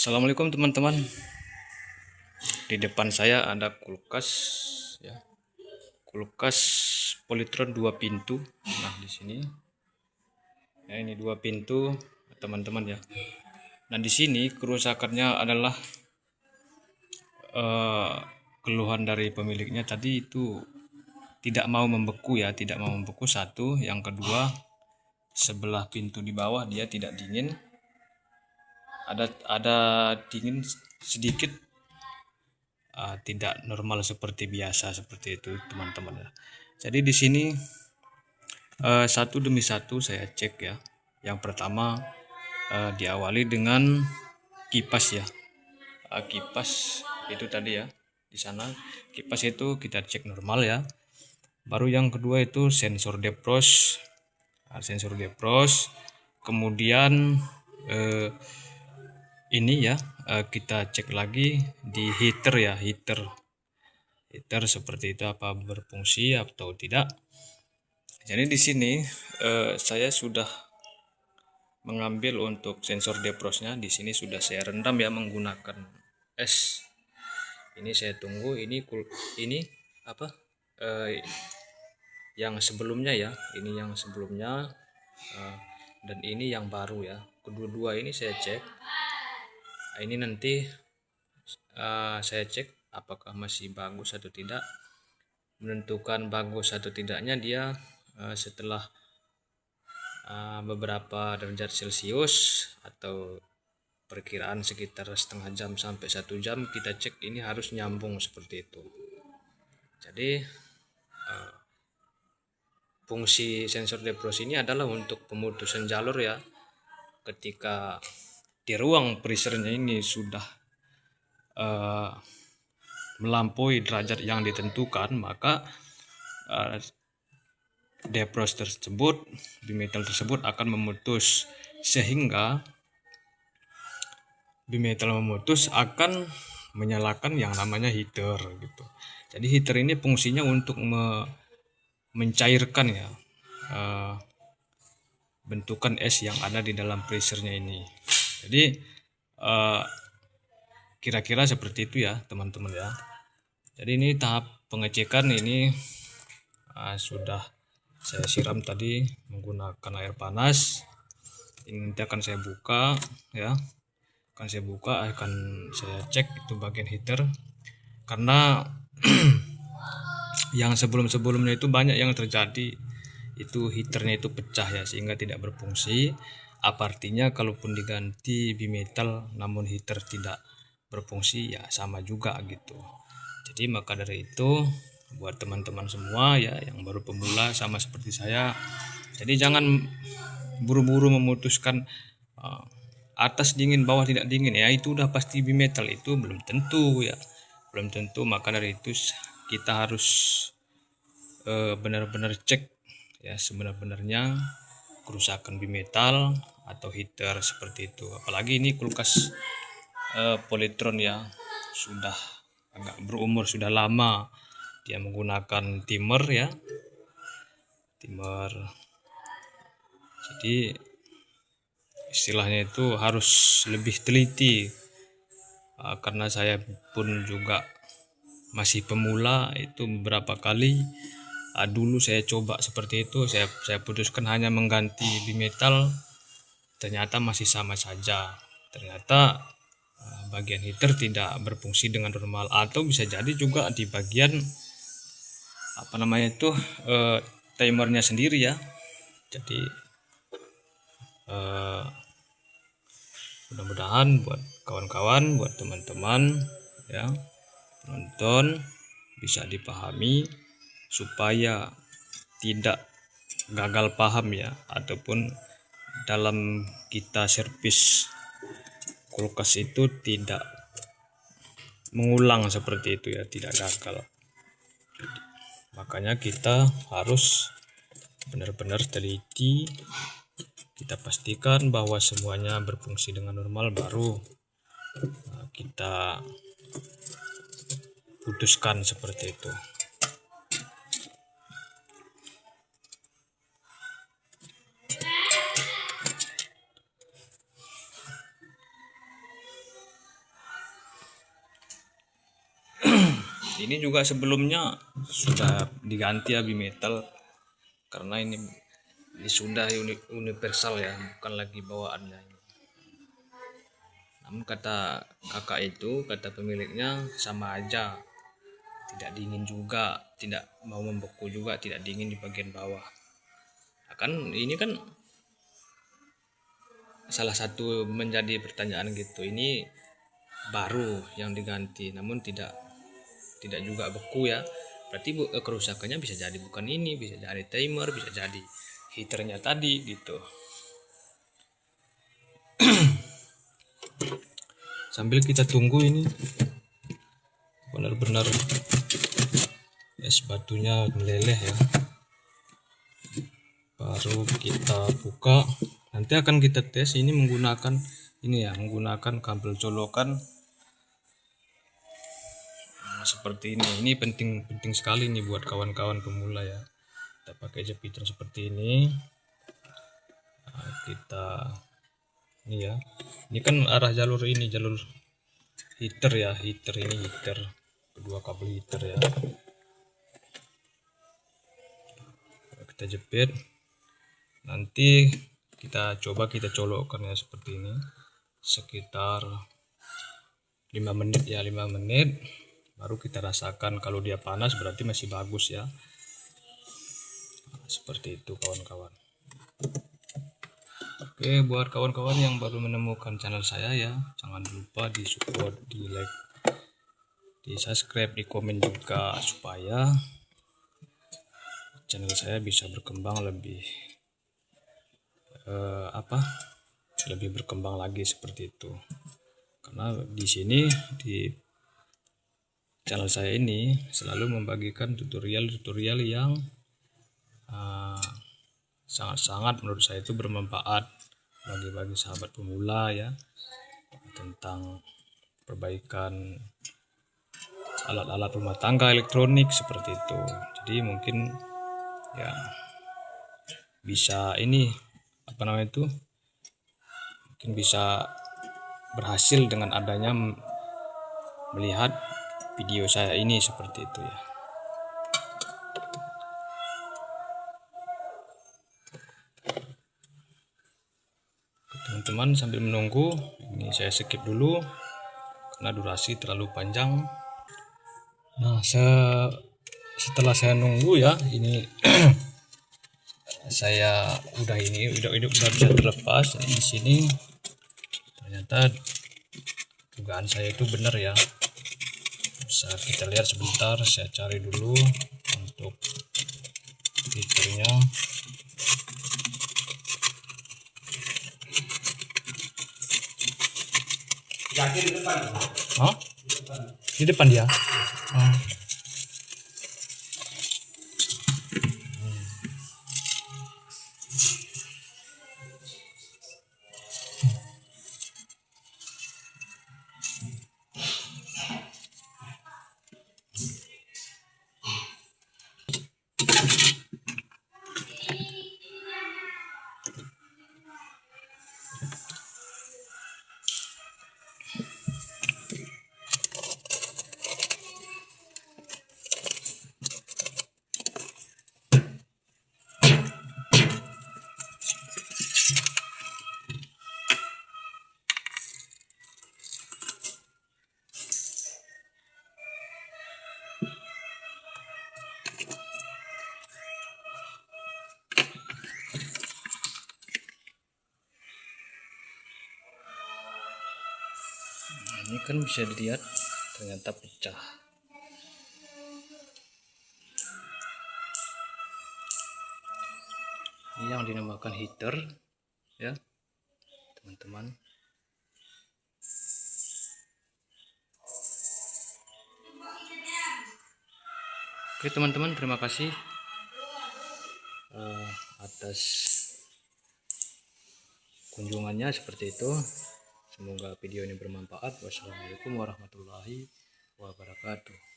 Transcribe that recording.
Assalamualaikum teman-teman. Di depan saya ada kulkas ya. Kulkas Polytron 2 pintu. Nah, di sini. Ya, ini 2 pintu, teman-teman ya. Nah, di sini kerusakannya adalah keluhan dari pemiliknya tadi itu tidak mau membeku ya, tidak mau membeku satu. Yang kedua, sebelah pintu di bawah dia tidak dingin. Ada dingin sedikit, tidak normal seperti biasa seperti itu teman-teman ya. Jadi di sini satu demi satu saya cek ya. Yang pertama diawali dengan kipas ya. Kipas itu tadi ya, di sana kipas itu kita cek normal ya. Baru yang kedua itu sensor defrost. Sensor defrost. Kemudian ini ya, kita cek lagi di heater ya, heater seperti itu apa berfungsi atau tidak. Jadi di sini saya sudah mengambil untuk sensor defrostnya. Di sini sudah saya rendam ya menggunakan es. Ini saya tunggu. Ini apa? Yang sebelumnya ya. Ini yang sebelumnya dan ini yang baru ya. Kedua-dua ini saya cek. Ini nanti saya cek apakah masih bagus atau tidak. Menentukan bagus atau tidaknya dia setelah beberapa derajat Celcius atau perkiraan sekitar setengah jam sampai 1 jam kita cek ini harus nyambung seperti itu. Jadi fungsi sensor defrost ini adalah untuk pemutusan jalur ya. Ketika di ruang freezernya ini sudah melampaui derajat yang ditentukan, maka defrost tersebut, bimetal tersebut akan memutus, sehingga bimetal memutus akan menyalakan yang namanya heater gitu. Jadi heater ini fungsinya untuk mencairkan ya bentukan es yang ada di dalam freezernya ini. Jadi kira-kira seperti itu ya teman-teman ya. Jadi ini tahap pengecekan ini sudah saya siram tadi menggunakan air panas. Ini nanti akan saya buka ya. Akan saya cek itu bagian heater, karena yang sebelumnya itu banyak yang terjadi itu heaternya itu pecah ya, sehingga tidak berfungsi. Apa artinya kalaupun diganti bimetal namun heater tidak berfungsi ya sama juga gitu. Jadi maka dari itu buat teman-teman semua ya yang baru pemula sama seperti saya, jadi jangan buru-buru memutuskan atas dingin bawah tidak dingin ya, itu udah pasti bimetal, itu belum tentu ya, belum tentu. Maka dari itu kita harus benar-benar cek ya sebenar-benarnya kerusakan bimetal atau heater seperti itu. Apalagi ini kulkas Polytron ya, sudah agak berumur, sudah lama dia menggunakan timer ya, timer. Jadi istilahnya itu harus lebih teliti, karena saya pun juga masih pemula. Itu beberapa kali dulu saya coba seperti itu, saya putuskan hanya mengganti bimetal, ternyata masih sama saja. Ternyata bagian heater tidak berfungsi dengan normal, atau bisa jadi juga di bagian timernya sendiri ya. Jadi mudah-mudahan buat kawan-kawan, buat teman-teman ya penonton bisa dipahami supaya tidak gagal paham ya, ataupun dalam kita servis kulkas itu tidak mengulang seperti itu ya, tidak gagal. Makanya kita harus benar-benar teliti, kita pastikan bahwa semuanya berfungsi dengan normal, baru kita putuskan seperti itu. Ini juga sebelumnya sudah diganti ya bimetal, karena ini sudah universal ya, bukan lagi bawaannya. Namun kata kakak itu, kata pemiliknya sama aja, tidak dingin juga, tidak mau membeku juga, tidak dingin di bagian bawah. Nah, kan ini kan salah satu menjadi pertanyaan gitu, ini baru yang diganti namun tidak juga beku ya, berarti kerusakannya bisa jadi bukan ini, bisa jadi timer, bisa jadi heaternya tadi gitu. Sambil kita tunggu ini benar-benar es batunya meleleh ya, baru kita buka. Nanti akan kita tes ini menggunakan ini ya, menggunakan kabel colokan seperti ini. Ini penting sekali nih buat kawan-kawan pemula ya. Kita pakai jepitan seperti ini. Nah, kita ini ya, ini kan arah jalur ini, jalur heater ya, heater ini heater, kedua kabel heater ya. Kita jepit, nanti kita coba kita colokkan ya seperti ini sekitar 5 menit ya, 5 menit baru kita rasakan. Kalau dia panas berarti masih bagus ya. Nah, seperti itu kawan-kawan. Oke, buat kawan-kawan yang baru menemukan channel saya ya, jangan lupa di support, di like, di subscribe, di komen juga, supaya channel saya bisa berkembang lebih lebih berkembang lagi seperti itu. Karena di sini di channel saya ini selalu membagikan tutorial-tutorial yang sangat-sangat menurut saya itu bermanfaat bagi sahabat pemula ya, tentang perbaikan alat-alat rumah tangga elektronik seperti itu. Jadi mungkin ya bisa ini mungkin bisa berhasil dengan adanya melihat video saya ini seperti itu ya. Teman-teman, sambil menunggu ini saya skip dulu karena durasi terlalu panjang. Nah, setelah saya nunggu ya, ini saya udah bisa terlepas di sini. Ternyata dugaan saya itu benar ya. Bisa kita lihat sebentar, saya cari dulu untuk fiturnya. Yakin di depan? Hah? Di depan dia. Ini kan bisa dilihat ternyata pecah. Ini yang dinamakan heater ya teman-teman. Oke teman-teman, terima kasih atas kunjungannya seperti itu. Semoga video ini bermanfaat. Wassalamualaikum warahmatullahi wabarakatuh.